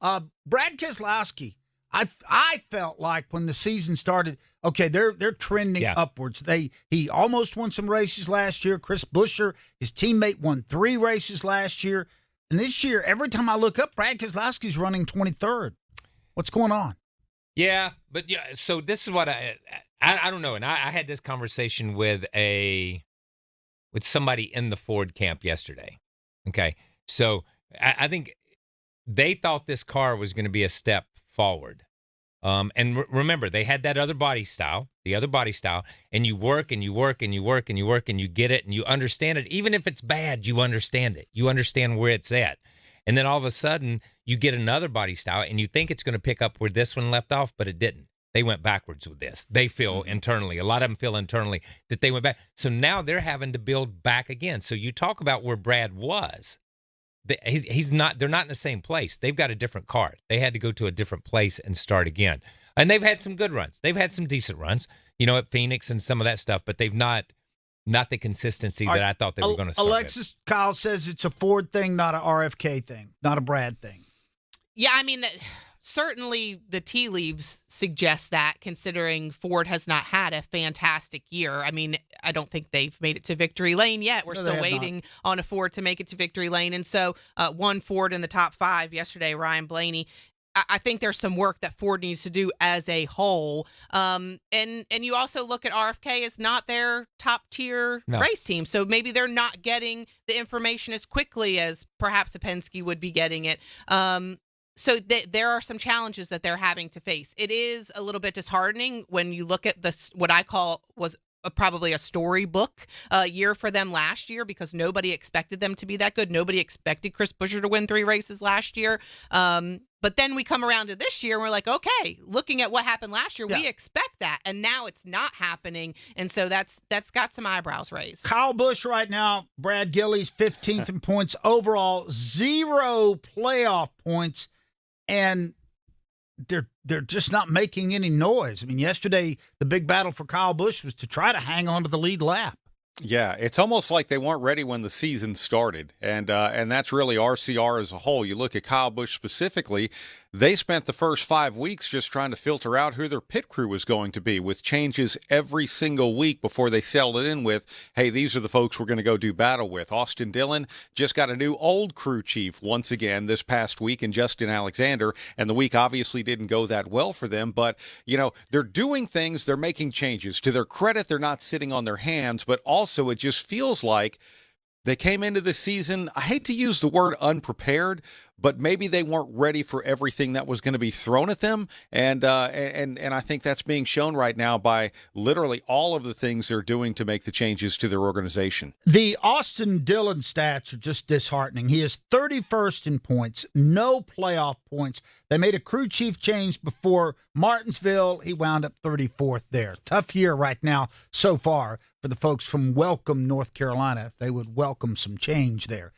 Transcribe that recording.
Brad Keselowski, I felt like when the season started, okay, they're trending upwards. He almost won some races last year. Chris Buescher, his teammate, won 3 races last year. And this year, every time I look up, Brad Keselowski's running 23rd. What's going on? Yeah, but so this is what I don't know. And I had this conversation with somebody in the Ford camp yesterday. Okay. So I think they thought this car was going to be a step forward. And remember, they had that other body style, and you work and you work and you work and you work and you get it and you understand it. Even if it's bad, you understand it. You understand where it's at. And then all of a sudden, you get another body style and you think it's going to pick up where this one left off, but it didn't. They went backwards with this. They feel internally, a lot of them feel internally that they went back. So now they're having to build back again. So you talk about where Brad was. He's not. They're not in the same place. They've got a different car. They had to go to a different place and start again. And they've had some good runs. They've had some decent runs, at Phoenix and some of that stuff. But they've not the consistency that I thought they were going to. Alexis Kyle says it's a Ford thing, not an RFK thing, not a Brad thing. Yeah, I mean, certainly the tea leaves suggest that, considering Ford has not had a fantastic year. I mean, I don't think they've made it to victory lane yet. We're still waiting on a Ford to make it to victory lane. And so one Ford in the top 5 yesterday, Ryan Blaney. I think there's some work that Ford needs to do as a whole. And you also look at RFK as not their top tier race team. So maybe they're not getting the information as quickly as perhaps a Penske would be getting it. So there are some challenges that they're having to face. It is a little bit disheartening when you look at what I call was probably a storybook year for them last year, because nobody expected them to be that good. Nobody expected Chris Buescher to win 3 races last year. But then we come around to this year and we're like, okay, looking at what happened last year, we expect that. And now it's not happening. And so that's got some eyebrows raised. Kyle Busch right now, Brad Gillies 15th in points overall, 0 playoff points. And they're just not making any noise. I mean, yesterday, the big battle for Kyle Busch was to try to hang on to the lead lap. Yeah, it's almost like they weren't ready when the season started, and that's really RCR as a whole. You look at Kyle Busch specifically, they spent the first 5 weeks just trying to filter out who their pit crew was going to be, with changes every single week before they settled it in with, hey, these are the folks we're going to go do battle with. Austin Dillon just got a new old crew chief once again this past week in Justin Alexander, and the week obviously didn't go that well for them, but, they're doing things, they're making changes. To their credit, they're not sitting on their hands, but also it just feels like they came into the season, I hate to use the word unprepared, but maybe they weren't ready for everything that was going to be thrown at them. And I think that's being shown right now by literally all of the things they're doing to make the changes to their organization. The Austin Dillon stats are just disheartening. He is 31st in points, no playoff points. They made a crew chief change before Martinsville. He wound up 34th there. Tough year right now so far for the folks from Welcome, North Carolina, if they would welcome some change there.